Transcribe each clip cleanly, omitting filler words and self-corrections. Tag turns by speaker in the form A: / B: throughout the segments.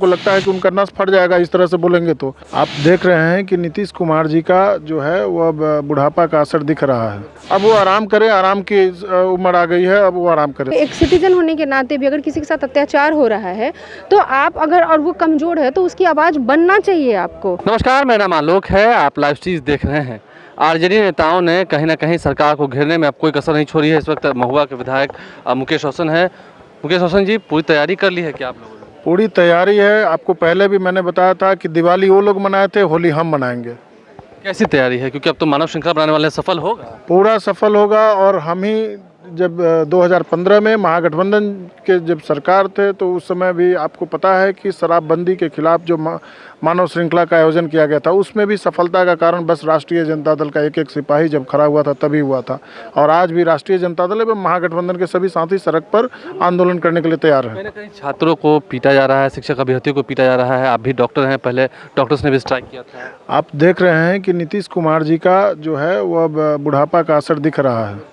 A: हमको लगता है कि उनका नस फट जाएगा इस तरह से बोलेंगे। तो आप देख रहे हैं कि नीतीश कुमार जी का जो है वो अब बुढ़ापा का असर दिख रहा है। अब वो आराम करे, आराम की उम्र आ गई है, अब वो आराम करे।
B: एक सिटीजन होने के नाते भी अगर किसी के साथ अत्याचार हो रहा है तो आप अगर, और वो कमजोर है, तो उसकी आवाज़ बनना चाहिए आपको।
C: नमस्कार, मेरा नाम आलोक है, आप लाइव चीज़ देख रहे हैं। आरजेडी नेताओं ने कहीं ना कहीं सरकार को घेरने में अब कोई कसर नहीं छोड़ी है। इस वक्त महुआ के विधायक मुकेश रोशन है। मुकेश रोशन जी, पूरी तैयारी कर ली है क्या आप लोगों ने?
A: पूरी तैयारी है। आपको पहले भी मैंने बताया था कि दिवाली वो लोग मनाए थे, होली हम मनाएंगे।
C: कैसी तैयारी है, क्योंकि अब तो मानव श्रृंखला बनाने वाले सफल होगा?
A: पूरा सफल होगा। और हम ही जब 2015 में महागठबंधन के जब सरकार थे तो उस समय भी आपको पता है कि शराबबंदी के खिलाफ जो मानव श्रृंखला का आयोजन किया गया था, उसमें भी सफलता का कारण बस राष्ट्रीय जनता दल का एक एक सिपाही जब खड़ा हुआ था तभी हुआ था। और आज भी राष्ट्रीय जनता दल एवं महागठबंधन के सभी साथी सड़क पर आंदोलन करने के लिए तैयार हैं।
C: कहीं ना कहीं छात्रों को पीटा जा रहा है, शिक्षक अभ्यर्थियों को पीटा जा रहा है। आप भी डॉक्टर हैं, पहले डॉक्टर्स ने भी स्ट्राइक किया था।
A: आप देख रहे हैं कि नीतीश कुमार जी का जो है वो अब बुढ़ापा का असर दिख रहा है।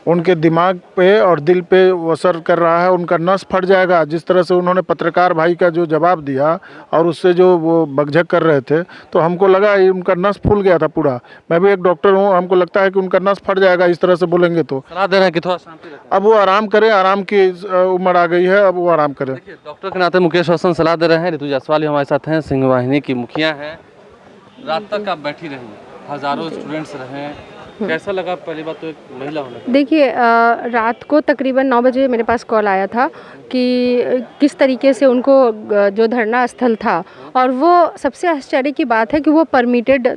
A: उनके दिमाग पे और दिल पे वो असर कर रहा है। उनका नस फट जाएगा। जिस तरह से उन्होंने पत्रकार भाई का जो जवाब दिया और उससे जो वो बकझक कर रहे थे, तो हमको लगा उनका नस फूल गया था पूरा। मैं भी एक डॉक्टर हूँ, हमको लगता है कि उनका नस फट जाएगा इस तरह से बोलेंगे। तो
C: सलाह दे रहे हैं कि थोड़ा शांति रखें।
A: अब वो आराम करे, आराम की उम्र आ गई है, अब वो आराम करे।
C: देखिए, डॉक्टर के नाते मुकेश रोशन सलाह दे रहे हैं। ऋतु जायसवाल हमारे साथ हैं, सिंह वाहिनी की मुखिया हैं। रात तक आप बैठी रही, हजारों स्टूडेंट्स रहे, कैसा लगा? पहली बात तो एक महिला होने का।
B: देखिए, रात को तकरीबन 9 बजे मेरे पास कॉल आया था कि किस तरीके से उनको जो धरना स्थल था, और वो सबसे आश्चर्य की बात है कि वो परमिटेड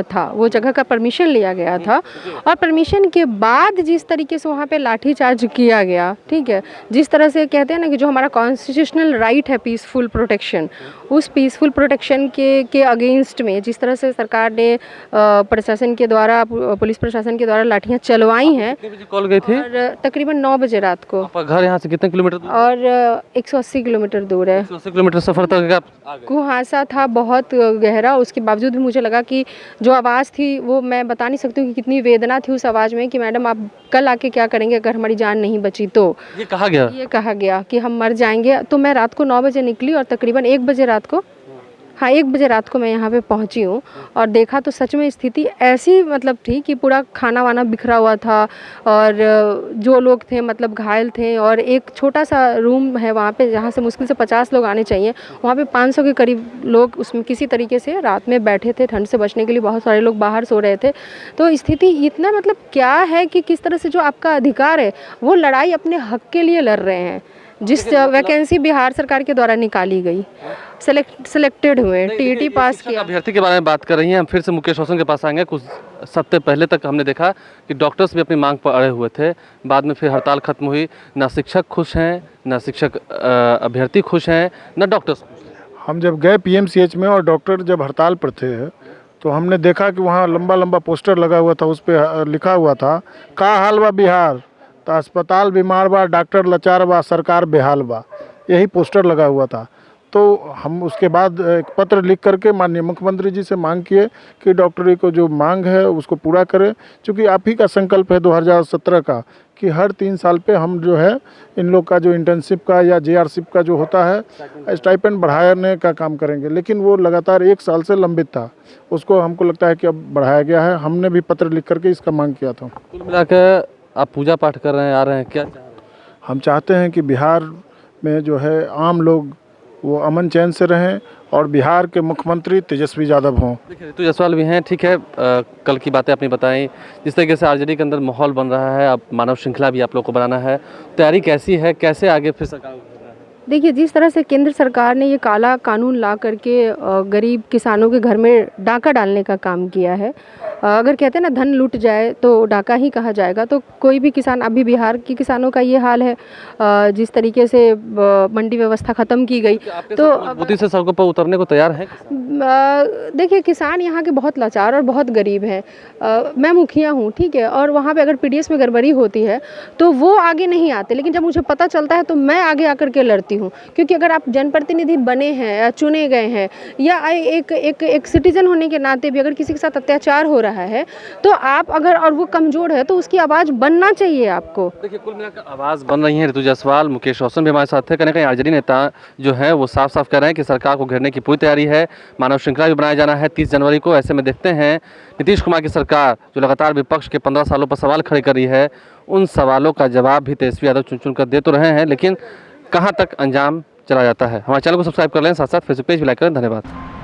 B: था, वो जगह का परमिशन लिया गया था। और परमिशन के बाद जिस तरीके से वहाँ पे लाठीचार्ज किया गया, ठीक है, जिस तरह से कहते हैं ना कि जो हमारा कॉन्स्टिट्यूशनल राइट है पीसफुल प्रोटेक्शन, उस पीसफुल प्रोटेक्शन के अगेंस्ट में जिस तरह से सरकार ने प्रशासन के द्वारा, पुलिस प्रशासन के द्वारा लाठियाँ चलवाई हैं।
C: कितने बजे कॉल गई थी?
B: और तकरीबन 9 बजे रात को।
C: आपका घर यहाँ से कितने किलोमीटर दूर?
B: और 180 किलोमीटर दूर है।
C: 180 किलोमीटर सफर तक आप आ गए।
B: कुहासा था बहुत गहरा, उसके बावजूद भी मुझे लगा कि जो आवाज़ थी वो मैं बता नहीं सकती हूँ कि कितनी वेदना थी उस आवाज़ में, कि मैडम आप कल आके क्या करेंगे अगर हमारी जान नहीं बची तो। ये कहा गया कि हम मर जाएंगे। तो मैं रात को 9 बजे निकली और तकरीबन 1 बजे रात को, हाँ 1 बजे रात को मैं यहाँ पे पहुँची हूँ। और देखा तो सच में स्थिति ऐसी मतलब थी कि पूरा खाना वाना बिखरा हुआ था, और जो लोग थे मतलब घायल थे। और एक छोटा सा रूम है वहाँ पे जहाँ से मुश्किल से 50 लोग आने चाहिए, वहाँ पे 500 के करीब लोग उसमें किसी तरीके से रात में बैठे थे ठंड से बचने के लिए। बहुत सारे लोग बाहर सो रहे थे। तो स्थिति इतना मतलब क्या है कि किस तरह से जो आपका अधिकार है वो लड़ाई अपने हक के लिए लड़ रहे हैं। जिस वैकेंसी बिहार सरकार के द्वारा निकाली गई, सिलेक्टेड हुए, टीईटी पास किया।
C: अभ्यर्थी के बारे में बात कर रही हैं। हम फिर से मुकेश रोशन के पास आएंगे। कुछ सप्ताह पहले तक हमने देखा कि डॉक्टर्स भी अपनी मांग पर अड़े हुए थे, बाद में फिर हड़ताल खत्म हुई। ना शिक्षक खुश हैं, ना शिक्षक अभ्यर्थी खुश हैं, ना डॉक्टर्स खुश हैं। हम
A: जब गए पीएमसीएच में और डॉक्टर जब हड़ताल पर थे तो हमने देखा कि वहाँ लंबा लंबा पोस्टर लगा हुआ था, उस पर लिखा हुआ था, का हाल बा बिहार, तो अस्पताल बीमार बा, डॉक्टर लाचार बा, सरकार बेहाल बा। यही पोस्टर लगा हुआ था। तो हम उसके बाद एक पत्र लिख करके माननीय मुख्यमंत्री जी से मांग किए कि डॉक्टरी को जो मांग है उसको पूरा करें, क्योंकि आप ही का संकल्प है 2017 का कि हर 3 साल पे हम जो है इन लोग का जो इंटर्नशिप का या जेआरशिप का जो होता है स्टाइपेंड बढ़ाने का काम करेंगे। लेकिन वो लगातार 1 साल से लंबित था, उसको हमको लगता है कि अब बढ़ाया गया है। हमने भी पत्र लिख करके इसका मांग किया था।
C: कुल मिलाकर आप पूजा पाठ कर रहे हैं, आ रहे हैं, क्या
A: हम चाहते हैं कि बिहार में जो है आम लोग वो अमन चैन से रहें और बिहार के मुख्यमंत्री तेजस्वी यादव हों।
C: देखिए, ऋतु जायसवाल भी हैं, ठीक है। कल की बातें आपने बताई, जिस तरीके से आरजेडी के अंदर माहौल बन रहा है, अब मानव श्रृंखला भी आप लोग को बनाना है, तैयारी कैसी है, कैसे आगे फिर सरकार?
B: देखिए, जिस तरह से केंद्र सरकार ने ये काला कानून ला करके गरीब किसानों के घर में डाका डालने का काम किया है, अगर कहते हैं ना धन लूट जाए तो डाका ही कहा जाएगा। तो कोई भी किसान, अभी बिहार के किसानों का ये हाल है, जिस तरीके से मंडी व्यवस्था ख़त्म की गई, तो
C: मजबूती से सड़कों पर उतरने को तैयार है।
B: देखिए, किसान यहाँ के बहुत लाचार और बहुत गरीब हैं। मैं मुखिया हूँ, ठीक है, और वहाँ पे अगर पीडीएस में गड़बड़ी होती है तो वो आगे नहीं आते, लेकिन जब मुझे पता चलता है तो मैं आगे आकर के लड़ती हूँ। क्योंकि अगर आप जनप्रतिनिधि बने हैं या चुने गए हैं, या एक सिटीजन होने के नाते भी अगर किसी के साथ अत्याचार हो रहा रहा है, तो आप अगर, और वो कमज़ोर है तो उसकी आवाज़ बनना चाहिए आपको।
C: देखिए, कुल मिलाकर आवाज़ बन रही है ऋतु जायसवाल, मुकेश रोशन भी हमारे साथ है। कहीं ना कहीं आरजेडी नेता जो है वो साफ साफ कह रहे हैं कि सरकार को घेरने की पूरी तैयारी है, मानव श्रृंखला भी बनाया जाना है 30 जनवरी को। ऐसे में देखते हैं नीतीश कुमार की सरकार जो लगातार विपक्ष के 15 सालों पर सवाल खड़े कर रही है, उन सवालों का जवाब भी तेजस्वी यादव चुन चुन कर दे तो रहे हैं, लेकिन कहाँ तक अंजाम चला जाता है। हमारे चैनल को सब्सक्राइब कर लें, साथ साथ फेसबुक पेज भी लाइक करें। धन्यवाद।